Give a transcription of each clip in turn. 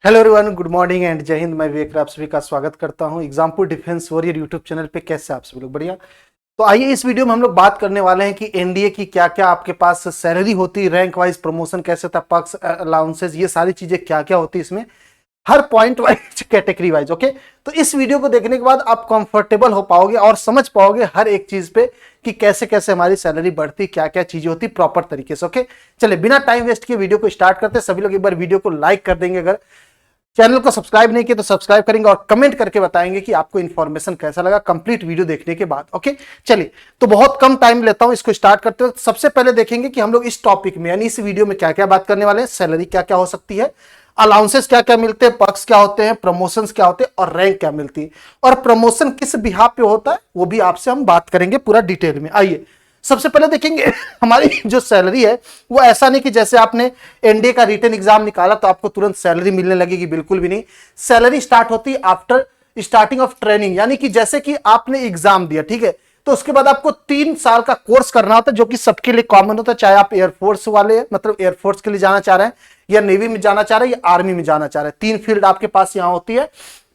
Hello everyone, good morning and जय हिंद। मैं विवेक, आप सभी का स्वागत करता हूं Exampur defence warrior YouTube channel पे। कैसे आप सभी लोग? बढ़िया। तो आइए इस वीडियो में हम लोग बात करने वाले हैं कि एनडीए की क्या क्या आपके पास सैलरी होती है, रैंक वाइज प्रमोशन कैसे था, पक्स अलाउंसेस, ये सारी चीजें क्या क्या होती है इसमें, हर point wise category wise. Okay, तो इस वीडियो को देखने के बाद आप कंफर्टेबल हो पाओगे और समझ पाओगे हर एक चीज पे कि कैसे कैसे हमारी सैलरी बढ़ती, क्या क्या चीजें होती प्रॉपर तरीके से। ओके, चलिए बिना टाइम वेस्ट किए वीडियो को स्टार्ट करते हैं। सभी लोग एक बार वीडियो को लाइक कर देंगे, अगर चैनल को सब्सक्राइब नहीं किया तो सब्सक्राइब करेंगे और कमेंट करके बताएंगे कि आपको इन्फॉर्मेशन कैसा लगा कंप्लीट वीडियो देखने के बाद। ओके, चलिए तो बहुत कम टाइम लेता हूं, इसको स्टार्ट करते हैं। सबसे पहले देखेंगे कि हम लोग इस टॉपिक में यानी इस वीडियो में क्या क्या बात करने वाले हैं। सैलरी क्या क्या हो सकती है, अलाउंसेस क्या क्या मिलते हैं, पर्क्स क्या होते हैं, प्रमोशंस क्या होते हैं और रैंक क्या मिलती है, और प्रमोशन किस बिहाफ पे होता है वो भी आपसे हम बात करेंगे पूरा डिटेल में। आइए सबसे पहले देखेंगे हमारी जो सैलरी है वो ऐसा नहीं कि जैसे आपने एनडीए का रिटन एग्जाम निकाला तो आपको तुरंत सैलरी मिलने लगेगी, बिल्कुल भी नहीं। सैलरी स्टार्ट होती है आफ्टर स्टार्टिंग ऑफ ट्रेनिंग, यानी कि जैसे कि आपने एग्जाम दिया, ठीक है, तो उसके बाद आपको 3 साल का कोर्स करना होता है जो कि सबके लिए कॉमन होता है, चाहे आप एयरफोर्स वाले मतलब एयरफोर्स के लिए जाना चाह रहे हैं या नेवी में जाना चाह रहे हैं या आर्मी में जाना चाह रहे हैं। 3 फील्ड आपके पास यहां होती है,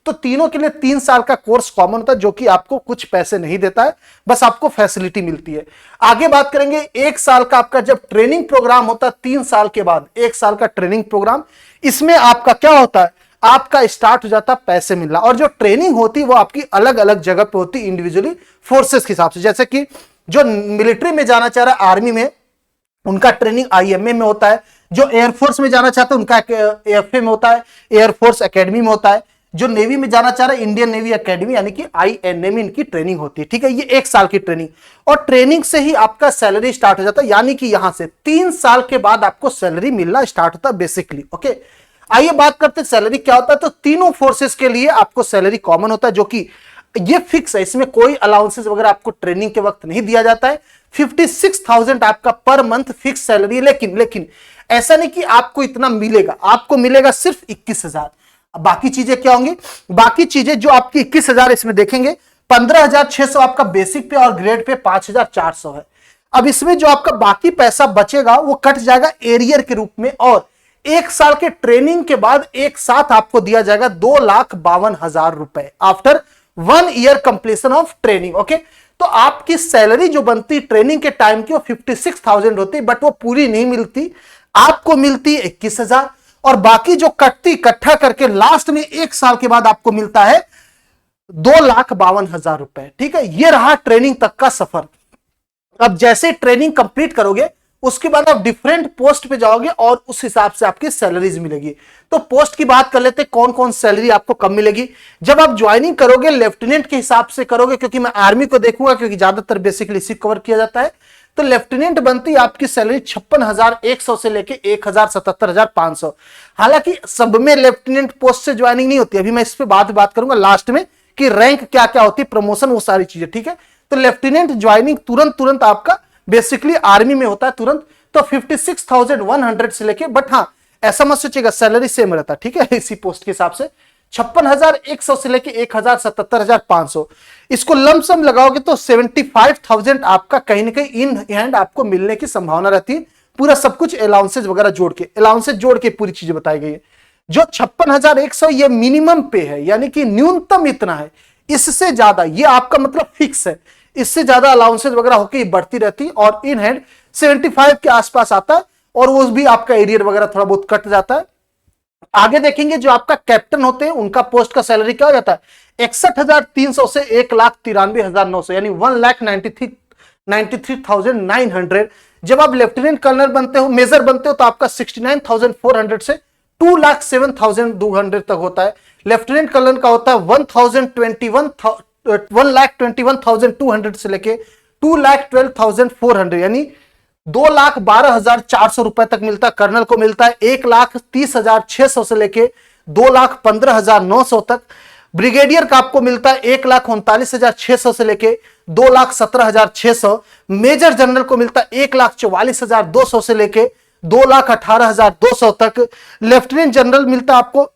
तो तीनों के लिए 3 साल का कोर्स कॉमन होता है जो कि आपको कुछ पैसे नहीं देता है, बस आपको फैसिलिटी मिलती है। आगे बात करेंगे 1 साल का आपका जब ट्रेनिंग प्रोग्राम होता है, 3 साल के बाद 1 साल का ट्रेनिंग प्रोग्राम, इसमें आपका क्या होता है, आपका स्टार्ट हो जाता है पैसे मिलना। और जो ट्रेनिंग होती है वो आपकी अलग अलग जगह पे होती है, इंडिविजुअली फोर्सेस के हिसाब से। जैसे कि जो मिलिट्री में जाना चाह रहा है आर्मी में, उनका ट्रेनिंग आईएमए में होता है। जो एयरफोर्स में जाना चाहते हैं उनका एफए में होता है, एयरफोर्स एकेडमी में होता है। जो नेवी में जाना चाह रहे हैं इंडियन नेवी एकेडमी यानी कि आईएनए में इनकी ट्रेनिंग होती है, ठीक है। ये 1 साल की ट्रेनिंग, और ट्रेनिंग से ही आपका सैलरी स्टार्ट हो जाता है, यानी कि यहां से 3 साल के बाद आपको सैलरी मिलना स्टार्ट होता है बेसिकली। ओके, आइए बात करते हैं सैलरी क्या होता है। तो तीनों फोर्सेस के लिए आपको सैलरी कॉमन होता है जो कि ये फिक्स है, इसमें कोई अलाउंसेस वगैरह आपको ट्रेनिंग के वक्त नहीं दिया जाता है। 56,000 आपका पर मंथ फिक्स सैलरी है, लेकिन ऐसा नहीं कि आपको इतना मिलेगा, आपको मिलेगा सिर्फ 21,000। बाकी चीजें क्या होंगी, बाकी चीजें जो आपकी 21,000 इसमें देखेंगे, 15,600 आपका बेसिक पे और ग्रेड पे 5,400 है। अब इसमें जो आपका बाकी पैसा बचेगा वो कट जाएगा एरियर के रूप में, और 1 साल के ट्रेनिंग के बाद एक साथ आपको दिया जाएगा 2,52,000 रुपए after 1 year completion of training. Okay, तो आपकी सैलरी जो बनती ट्रेनिंग के टाइम की वो 56,000 होती, बट वो पूरी नहीं मिलती, आपको मिलती 21,000, और बाकी जो कटती इकट्ठा करके लास्ट में 1 साल के बाद आपको मिलता है 2,52,000 रुपए। ठीक है, ये रहा ट्रेनिंग तक का सफर। अब जैसे ट्रेनिंग कंप्लीट करोगे उसके बाद आप डिफरेंट पोस्ट पे जाओगे और उस हिसाब से आपकी सैलरीज मिलेगी। तो पोस्ट की बात कर लेते हैं, कौन कौन सैलरी आपको कम मिलेगी। जब आप ज्वाइनिंग करोगे लेफ्टिनेंट के हिसाब से करोगे, क्योंकि मैं आर्मी को देखूंगा क्योंकि ज्यादातर बेसिकली इसी कवर किया जाता है। तो लेफ्टिनेंट बनती है आपकी सैलरी 56,100 से लेके 1,77,500। हालांकि सब में लेफ्टिनेंट पोस्ट से ज्वाइनिंग नहीं होती, अभी मैं इस पर बात करूंगा लास्ट में कि रैंक क्या क्या होती है, प्रमोशन, वो सारी चीजें। ठीक है, तो लेफ्टिनेंट ज्वाइनिंग तुरंत आपका बेसिकली आर्मी में होता है तुरंत। तो 56,100 से लेके, बट हाँ ऐसा मत सोचिएगा सैलरी सेम रहता, ठीक है, इसी पोस्ट के हिसाब से 56,100 से लेके 1,77,500। इसको लमसम लगाओगे तो 75,000 आपका कहीं ना कहीं इन हैंड आपको मिलने की संभावना रहती है, पूरा सब कुछ अलाउंसेज वगैरह जोड़ के पूरी चीजें बताई गई है। जो 56,100 ये मिनिमम पे है, यानी कि न्यूनतम इतना है, इससे ज्यादा ये आपका मतलब फिक्स है, इससे ज्यादा अलाउंसेज वगैरह होकर बढ़ती रहती है, और इन हैंड 75 के आसपास आता है, और वो भी आपका एरियर वगैरह थोड़ा बहुत कट जाता है। आगे देखेंगे जो आपका कैप्टन होते हैं उनका पोस्ट का सैलरी क्या हो जाता है, 61,300 से 1,93,900, यानी 1,93,900। जब आप लेफ्टिनेंट कर्नल बनते हो, मेजर बनते हो, तो आपका 69,400 से 2,07,200 तक होता है। लेफ्टिनेंट कर्नल का होता है 1,21,200 से लेके 2,12,400, यानी 2,12,400 रुपए तक मिलता है। कर्नल को मिलता है 1,30,600 से लेके 2,15,900 तक। ब्रिगेडियर का आपको मिलता है 1,39,600 से लेके 2,17,600। मेजर जनरल को मिलता है 1,44,200 से लेके 2,18,200 तक। लेफ्टिनेंट जनरल मिलता है आपको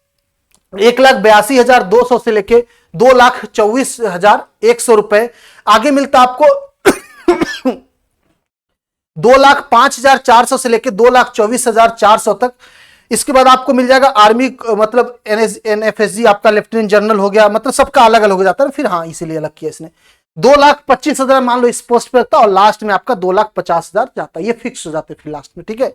1,82,200 से लेके 2,24,100 रुपए। आगे मिलता आपको 2,05,400 से लेके 2,24,400 तक। इसके बाद आपको मिल जाएगा आर्मी मतलब NFSG आपका लेफ्टिनेंट जनरल हो गया, मतलब सबका अलग अलग हो जाता है फिर, हाँ इसीलिए अलग किया इसने। 2,25,000 मान लो इस पोस्ट पे रखता और लास्ट में आपका 2,50,000 जाता है, ये फिक्स हो जाते फिर लास्ट में, ठीक है।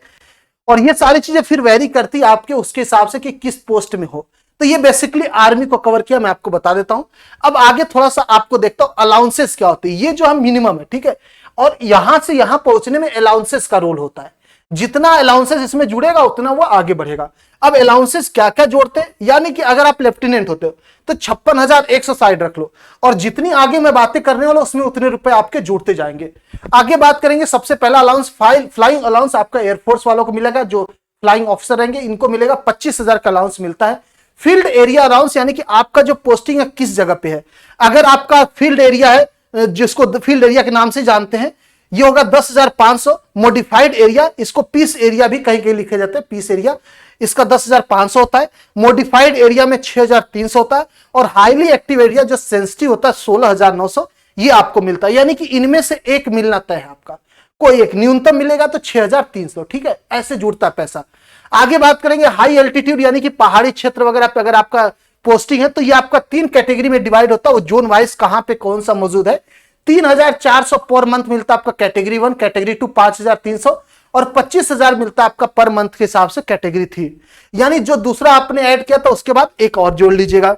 और ये सारी चीजें फिर वेरी करती है आपके उसके हिसाब से कि किस पोस्ट में हो। तो ये बेसिकली आर्मी को कवर किया, मैं आपको बता देता हूं। अब आगे थोड़ा सा आपको देखता हूं अलाउंसेस क्या होती है, ये जो हम मिनिमम है, ठीक है। और यहां से यहां पहुंचने में अलाउंसेस का रोल होता है, जितना अलाउंसेस इसमें जुड़ेगा उतना वो आगे बढ़ेगा। अब अलाउंसेस क्या क्या जोड़ते हैं, यानी कि अगर आप लेफ्टिनेंट होते हो तो 56,160 रख लो, और जितनी आगे मैं बातें करने वाला उसमें उतने रुपए आपके जुड़ते जाएंगे। आगे बात करेंगे, सबसे पहला अलाउंस फ्लाइंग अलाउंस आपका एयरफोर्स वालों को मिलेगा, जो फ्लाइंग ऑफिसर रहेंगे इनको मिलेगा 25,000 का अलाउंस मिलता है। फील्ड एरिया अलाउंस, यानी कि आपका जो पोस्टिंग है किस जगह पे है, अगर आपका फील्ड एरिया है जिसको फील्ड एरिया के नाम से जानते हैं, ये होगा 10,500। मॉडिफाइड एरिया, इसको पीस एरिया भी कहीं कहीं लिखे जाते हैं, पीस एरिया, इसका 10,500 होता है। मॉडिफाइड एरिया में 6,300 होता है, और हाईली एक्टिव एरिया जो सेंसिटिव होता है 16,900, ये आपको मिलता है। यानी कि इनमें से एक मिलना तय है आपका, कोई एक न्यूनतम मिलेगा तो 6,300, ठीक है, ऐसे जुड़ता है पैसा। आगे बात करेंगे हाई एल्टीट्यूड, यानी कि पहाड़ी क्षेत्र वगैरह पे अगर आपका पोस्टिंग है तो ये आपका 3 कैटेगरी में डिवाइड होता है, वो जोन वाइज कहां पे कौन सा मौजूद है। 3,400 पर मंथ मिलता है आपका कैटेगरी 1, कैटेगरी 2 5,300, और 25,000 मिलता है आपका पर मंथ के हिसाब से कैटेगरी 3। यानी जो दूसरा आपने ऐड किया था उसके बाद एक और जोड़ लीजिएगा।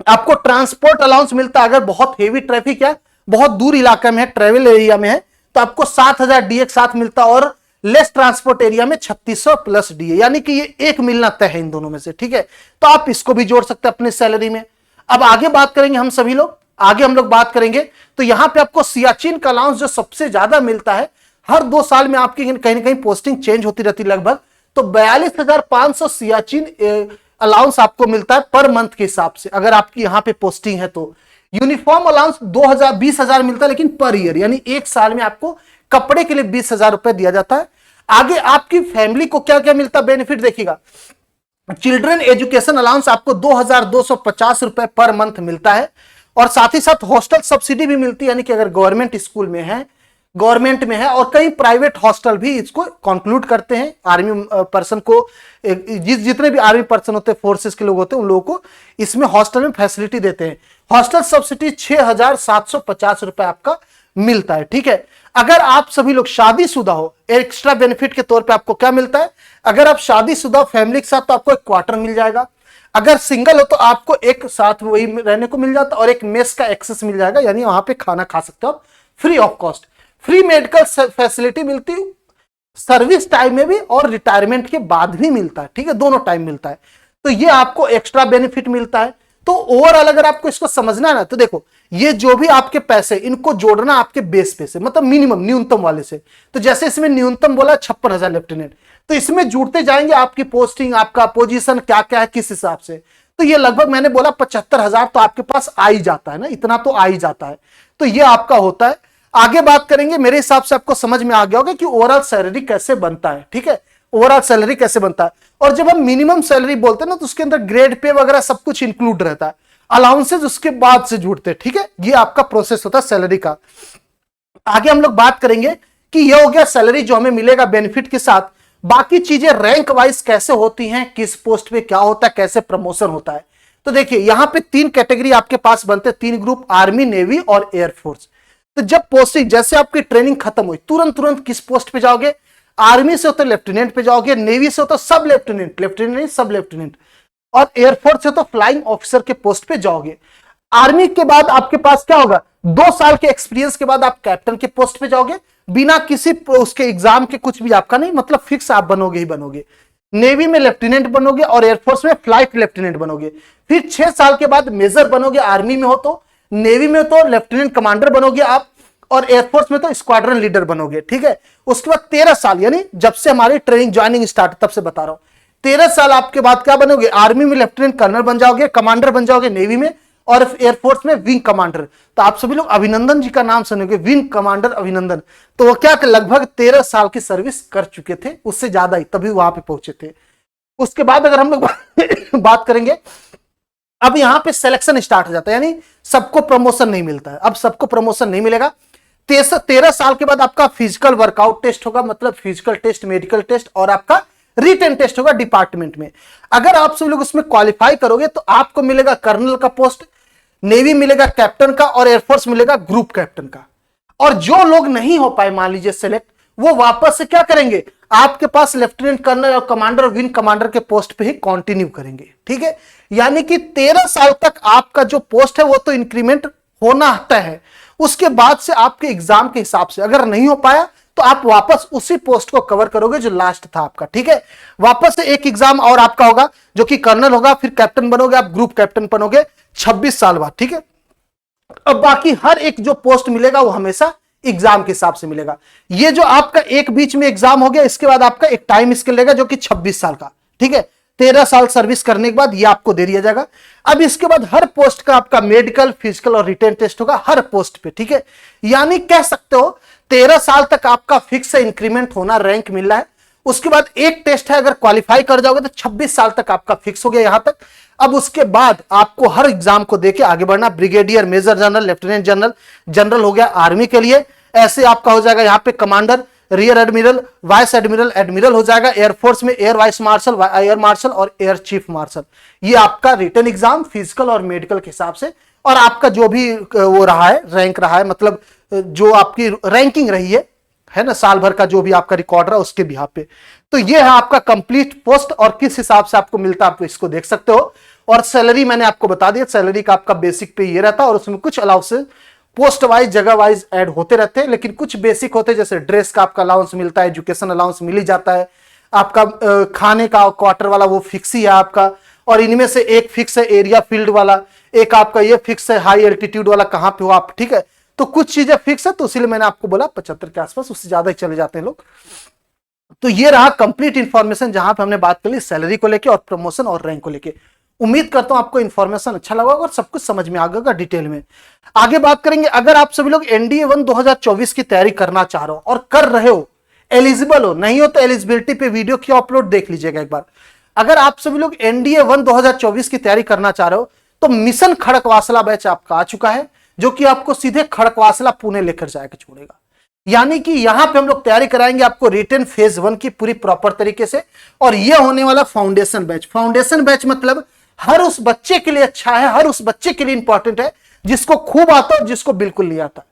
आपको ट्रांसपोर्ट अलाउंस मिलता है, अगर बहुत हेवी ट्रैफिक है, बहुत दूर इलाका में है, ट्रेवल एरिया में है, तो आपको 7,000 डी एक साथ मिलता है, और लेस ट्रांसपोर्ट एरिया में 3,600 प्लस डी, यानी कि ये एक मिलना तय है इन दोनों में से, ठीक है। तो आप इसको भी जोड़ सकते हैं अपनी सैलरी में। अब आगे बात करेंगे हम सभी लोग, आगे हम लोग बात करेंगे तो यहां पे आपको सियाचिन का अलाउंस जो सबसे ज्यादा मिलता है, हर 2 साल में आपकी कहीं ना कहीं पोस्टिंग चेंज होती रहती लगभग, तो 42,500 सियाचिन अलाउंस आपको मिलता है पर मंथ के हिसाब से, अगर आपकी यहां पे पोस्टिंग है तो। यूनिफॉर्म अलाउंस 20,000 मिलता है, लेकिन पर ईयर, यानी एक साल में आपको कपड़े के लिए 20,000 रुपए दिया जाता है। आगे आपकी फैमिली को क्या क्या मिलता है बेनिफिट देखिएगा। चिल्ड्रन एजुकेशन अलाउंस आपको 2,250 रुपए पर मंथ मिलता है, और साथ ही साथ हॉस्टल सब्सिडी भी मिलती है, यानी कि अगर गवर्नमेंट स्कूल में है, गवर्नमेंट में है, और कई प्राइवेट हॉस्टल भी इसको कंक्लूड करते हैं आर्मी पर्सन को, जितने भी आर्मी पर्सन होते हैं, फोर्सेस के लोग होते हैं, उन लोगों को इसमें हॉस्टल में फैसिलिटी देते हैं। हॉस्टल सब्सिडी 6,750 रुपए आपका मिलता है, ठीक है। अगर आप सभी लोग शादीशुदा हो, एक्स्ट्रा बेनिफिट के तौर पे आपको क्या मिलता है, अगर आप शादीशुदा फैमिली के साथ तो आपको एक क्वार्टर मिल जाएगा, अगर सिंगल हो तो आपको एक साथ वही रहने को मिल जाता है, और एक मेस का एक्सेस मिल जाएगा, यानी वहां पे खाना खा सकते हो आप free of cost. Free medical facility मिलती है सर्विस टाइम में भी और रिटायरमेंट के बाद भी मिलता है, ठीक है, दोनों टाइम मिलता है, तो ये आपको एक्स्ट्रा बेनिफिट मिलता है। तो ओवरऑल अगर आपको इसको समझना है ना, तो देखो ये जो भी आपके पैसे, इनको जोड़ना आपके बेस पे से, मतलब मिनिमम न्यूनतम वाले से। तो जैसे इसमें न्यूनतम बोला 56,000 लेफ्टिनेंट, तो इसमें जुड़ते जाएंगे आपकी पोस्टिंग, आपका पोजीशन क्या क्या है किस हिसाब से, तो ये लगभग मैंने बोला 75,000 तो आपके पास आ ही जाता है ना, इतना तो आ ही जाता है, तो ये आपका होता है। आगे बात करेंगे, मेरे हिसाब से आपको समझ में आ गया होगा कि ओवरऑल सैलरी कैसे बनता है, ठीक है, ओवरऑल सैलरी कैसे बनता है। और जब हम मिनिमम सैलरी बोलते हैं ना, तो उसके अंदर ग्रेड पे वगैरह सब कुछ इंक्लूड रहता है, अलाउंसेस उसके बाद से जुड़ते हैं, ठीक है, ये आपका प्रोसेस होता है सैलरी का। आगे हम लोग बात करेंगे कि ये हो गया सैलरी जो हमें मिलेगा बेनिफिट के साथ, बाकी चीजें रैंक वाइज कैसे होती हैं, किस पोस्ट पे क्या होता है, कैसे प्रमोशन होता है। तो देखिए यहां पे 3 कैटेगरी आपके पास बनते हैं, 3 ग्रुप, आर्मी, नेवी और एयरफोर्स। तो जब पोस्टिंग, जैसे आपकी ट्रेनिंग खत्म हुई, तुरंत किस पोस्ट पे जाओगे, आर्मी से हो तो लेफ्टिनेंट पे जाओगे, नेवी से हो तो सब लेफ्टिनेंट, लेफ्टिनेंट नहीं सब लेफ्टिनेंट, और एयरफोर्स से तो फ्लाइंग ऑफिसर के पोस्ट पे जाओगे। आर्मी के बाद आपके पास क्या होगा, 2 साल के एक्सपीरियंस के बाद आप कैप्टन के पोस्ट पे जाओगे, बिना किसी उसके एग्जाम के, कुछ भी आपका नहीं, मतलब फिक्स आप बनोगे ही बनोगे। नेवी में लेफ्टिनेंट बनोगे, और एयरफोर्स में फ्लाइट लेफ्टिनेंट बनोगे। फिर 6 साल के बाद मेजर बनोगे, आर्मी में हो तो, नेवी में तो लेफ्टिनेंट कमांडर बनोगे आप, और एयरफोर्स में तो स्क्वाड्रन लीडर बनोगे, ठीक है। उसके बाद 13 साल, यानी जब से हमारी ट्रेनिंग ज्वाइनिंग स्टार्ट, तब से बता रहा हूं, 13 साल आपके बाद क्या बनोगे, आर्मी में लेफ्टिनेंट कर्नल बन जाओगे, कमांडर बन जाओगे नेवी में, और एयरफोर्स में विंग कमांडर। तो आप सभी लोग अभिनंदन जी का नाम सुनोगे, विंग कमांडर अभिनंदन, तो वो क्या लगभग 13 साल की सर्विस कर चुके थे, उससे ज्यादा ही, तभी वहां पे पहुंचे थे। उसके बाद अगर हम लोग बात करेंगे, अब यहां पे सिलेक्शन स्टार्ट हो जाता है, यानी सबको प्रमोशन नहीं मिलता है, अब सबको प्रमोशन नहीं मिलेगा। 13 साल के बाद आपका फिजिकल वर्कआउट टेस्ट होगा, मतलब फिजिकल टेस्ट, मेडिकल टेस्ट, और आपका रिटन टेस्ट होगा डिपार्टमेंट में। अगर आप सब लोग उसमें क्वालिफाई करोगे तो आपको मिलेगा कर्नल का पोस्ट, नेवी मिलेगा कैप्टन का, और एयरफोर्स मिलेगा ग्रुप कैप्टन का। और जो लोग नहीं हो पाए मान लीजिए सेलेक्ट, वो वापस से क्या करेंगे, आपके पास लेफ्टिनेंट कर्नल और कमांडर और विंग कमांडर के पोस्ट पे ही कंटिन्यू करेंगे। ठीक है, यानी कि 13 साल तक आपका जो पोस्ट है वो तो इंक्रीमेंट होना आता है। उसके बाद से आपके एग्जाम के हिसाब से अगर नहीं हो पाया तो आप वापस उसी पोस्ट को कवर करोगे जो लास्ट था आपका। ठीक है, वापस से एक एग्जाम और आपका होगा जो कि कर्नल होगा, फिर कैप्टन बनोगे, आप ग्रुप कैप्टन बनोगे 26 साल बाद। ठीक है, अब बाकी हर एक जो पोस्ट मिलेगा वो हमेशा एग्जाम के हिसाब से मिलेगा। ये जो आपका एक बीच में एग्जाम हो गया, इसके बाद आपका एक टाइम स्केल लेगा जो कि 26 साल का। ठीक है, 13 साल सर्विस करने के बाद ये आपको दे दिया जाएगा। अब इसके बाद हर पोस्ट का आपका मेडिकल, फिजिकल और रिटन टेस्ट होगा हर पोस्ट पे। ठीक है, यानी कह सकते हो 13 साल तक आपका फिक्स इंक्रीमेंट होना, रैंक मिल रहा है। उसके बाद एक टेस्ट है, अगर क्वालिफाई कर जाओगे तो 26 साल तक आपका फिक्स हो गया यहां तक। अब उसके बाद आपको हर एग्जाम को देके आगे बढ़ना, brigadier, major general, lieutenant general, general हो गया आर्मी के लिए, ऐसे आपका हो जाएगा यहां पे commander, rear admiral, vice admiral, admiral हो जाएगा। एयरफोर्स में air vice marshal, air marshal और एयर चीफ मार्शल। ये आपका रिटन एग्जाम फिजिकल और मेडिकल के हिसाब से, और आपका जो भी वो रहा है, रैंक रहा है, मतलब जो आपकी रैंकिंग रही है ना, साल भर का जो भी आपका रिकॉर्ड रहा उसके बिहाफ पे। तो ये है आपका कंप्लीट पोस्ट, और किस हिसाब से आपको मिलता है आप इसको देख सकते हो। और सैलरी मैंने आपको बता दिया, सैलरी का आपका बेसिक पे ये रहता है, और उसमें कुछ अलाउंसेस पोस्ट वाइज, जगह वाइज ऐड होते रहते हैं, लेकिन कुछ बेसिक होते हैं, जैसे ड्रेस का आपका अलाउंस मिलता है, एजुकेशन अलाउंस मिल ही जाता है, आपका खाने का क्वार्टर वाला वो फिक्स ही है आपका। और इनमें से एक फिक्स है एरिया फील्ड वाला, एक आपका ये फिक्स है हाई एल्टीट्यूड वाला, कहां पे हो आप। ठीक है, तो कुछ चीजें फिक्स है, तो इसीलिए मैंने आपको बोला 75 के आसपास, उससे ज्यादा ही चले जाते हैं लोग। तो ये रहा कंप्लीट इंफॉर्मेशन जहां पे हमने बात कर ली सैलरी को लेके और प्रमोशन और रैंक को लेके। उम्मीद करता हूं आपको इंफॉर्मेशन अच्छा लगा और सब कुछ समझ में आ गया डिटेल में। आगे बात करेंगे, अगर आप सभी लोग एनडीए 1 2024 की तैयारी करना चाह रहे हो और कर रहे हो, एलिजिबल हो, नहीं हो तो एलिजिबिलिटी पे वीडियो की अपलोड देख लीजिएगा एक बार। अगर आप सभी लोग एनडीए 1 2024 की तैयारी करना चाह रहे हो तो मिशन खड़कवासला बैच आपका आ चुका है, जो कि आपको सीधे खड़कवासला पुणे लेकर जाकर छोड़ेगा। यानी कि यहां पे हम लोग तैयारी कराएंगे आपको रिटन फेज 1 की पूरी प्रॉपर तरीके से, और ये होने वाला फाउंडेशन बैच। फाउंडेशन बैच मतलब हर उस बच्चे के लिए अच्छा है, हर उस बच्चे के लिए इंपॉर्टेंट है जिसको खूब आता है और जिसको बिल्कुल नहीं आता।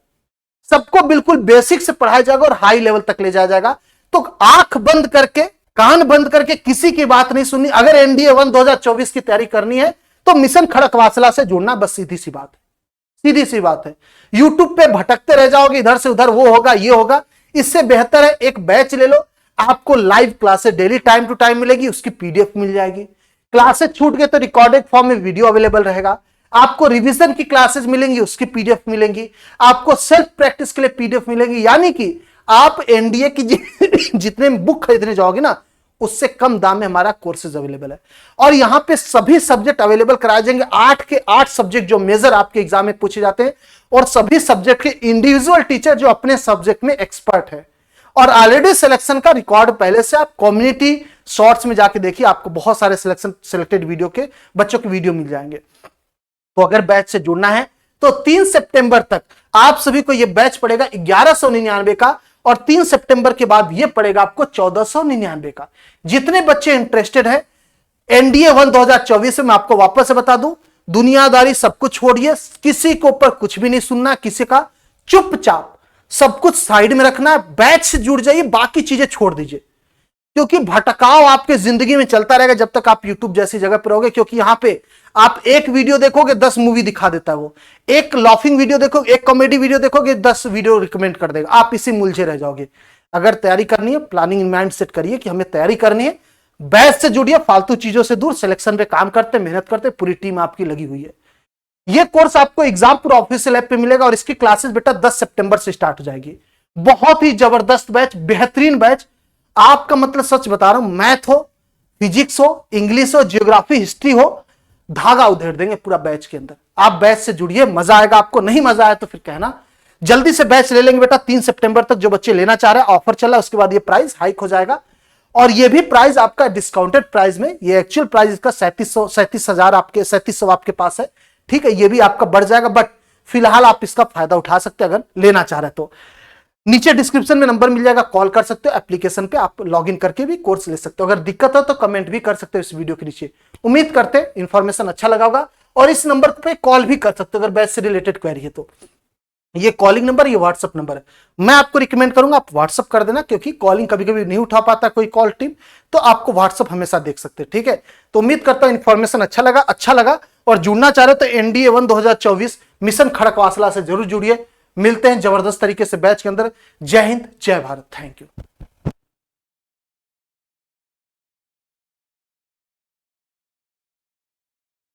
सबको बिल्कुल बेसिक से पढ़ाया जाएगा और हाई लेवल तक ले जाया जाएगा। तो आंख बंद करके, कान बंद करके किसी की बात नहीं सुननी। अगर एनडीए 1 2024 की तैयारी करनी है तो मिशन खड़कवासला से जुड़ना, बस सीधी सी बात है, सीधी सी बात है। यूट्यूब पे भटकते रह जाओगे, इधर से उधर, वो होगा ये होगा, इससे बेहतर है एक बैच ले लो। आपको live classes daily time to time मिलेगी, उसकी पीडीएफ मिल जाएगी। क्लासेस छूट गए तो रिकॉर्डेड फॉर्म में वीडियो अवेलेबल रहेगा। आपको रिवीजन की क्लासेस मिलेंगी, उसकी पीडीएफ मिलेंगी। आपको सेल्फ प्रैक्टिस के लिए पीडीएफ मिलेंगी। यानी कि आप एनडीए की जितने बुक खरीदने जाओगे ना, उससे कम दाम में हमारा कोर्सेज अवेलेबल है। और यहां पे सभी सब्जेक्ट अवेलेबल कराए जाएंगे, 8 के 8 सब्जेक्ट जो मेजर आपके एग्जाम में पूछे जाते हैं, और सभी सब्जेक्ट के इंडिविजुअल टीचर जो अपने सब्जेक्ट में एक्सपर्ट है। और ऑलरेडी सिलेक्शन का रिकॉर्ड पहले से आप कम्युनिटी शॉर्ट्स में जाके देखिए, आपको बहुत सारे सिलेक्टेड वीडियो के बच्चों के वीडियो मिल जाएंगे। तो अगर बैच से जुड़ना है तो 3 सितंबर तक आप सभी को यह बैच पड़ेगा 1199 का, और 3 सितंबर के बाद यह पड़ेगा आपको 1499 का। जितने बच्चे इंटरेस्टेड है एनडीए 1 2024 में, आपको वापस से बता दूं, दुनियादारी सब कुछ छोड़िए, किसी के ऊपर कुछ भी नहीं सुनना, किसी का चुपचाप सब कुछ साइड में रखना है, बैच से जुड़ जाइए, बाकी चीजें छोड़ दीजिए। क्योंकि भटकाव आपके जिंदगी में चलता रहेगा जब तक आप यूट्यूब जैसी जगह पर रहोगे। क्योंकि यहां पे आप एक वीडियो देखोगे 10 मूवी दिखा देता है वो, एक लाफिंग वीडियो देखोगे, एक कॉमेडी वीडियो देखोगे 10 वीडियो रिकमेंड कर देगा, आप इसी मुलझे रह जाओगे। अगर तैयारी करनी है, प्लानिंग माइंड सेट करिए कि हमें तैयारी करनी है, बैच से जुड़िए, फालतू चीजों से दूर, सिलेक्शन पे काम करते, मेहनत करते, पूरी टीम आपकी लगी हुई है। यह कोर्स आपको एग्जामपुर ऑफिशियल ऐप पे मिलेगा, और इसकी क्लासेस बेटा 10 सितंबर से स्टार्ट हो जाएगी। बहुत ही जबरदस्त बैच, बेहतरीन बैच। आपका मतलब सच बता रहा हूं, मैथ हो, फिजिक्स हो, इंग्लिश हो, जियोग्राफी, हिस्ट्री हो, धागा उधेड़ देंगे पूरा बैच के अंदर। आप बैच से जुड़िए, मजा आएगा आपको। नहीं मजा आया तो फिर कहना। जल्दी से बैच ले लेंगे बेटा, 3 सितंबर तक जो बच्चे लेना चाह रहे हैं, ऑफर चला, उसके बाद ये प्राइस हाइक हो जाएगा। और ये भी प्राइस आपका डिस्काउंटेड प्राइस में, ये एक्चुअल प्राइस इसका 37,000 आपके 3700 आपके पास है। ठीक है, ये भी आपका बढ़ जाएगा, बट फिलहाल आप इसका फायदा उठा सकते हैं अगर लेना चाह रहे तो। नीचे डिस्क्रिप्शन में नंबर मिल जाएगा, कॉल कर सकते हो। एप्लीकेशन पे आप लॉगिन करके भी कोर्स ले सकते हो। अगर दिक्कत हो तो कमेंट भी कर सकते हो इस वीडियो के नीचे। उम्मीद करते हैं इंफॉर्मेशन अच्छा लगा होगा, और इस नंबर पे कॉल भी कर सकते हो अगर बैच से रिलेटेड क्वेरी है तो। ये कॉलिंग नंबर, ये व्हाट्सअप नंबर है। मैं आपको रिकमेंड करूंगा आप व्हाट्सअप कर देना, क्योंकि कॉलिंग कभी कभी नहीं उठा पाता कोई कॉल टीम, तो आपको व्हाट्सअप हमेशा देख सकते हैं, ठीक है। तो उम्मीद करता हूं इंफॉर्मेशन अच्छा लगा, और जुड़ना चाह रहे हो तो एनडीए 1 2024 मिशन खड़कवासला से जरूर जुड़िए। मिलते हैं जबरदस्त तरीके से बैच के अंदर। जय हिंद, जय भारत, थैंक यू।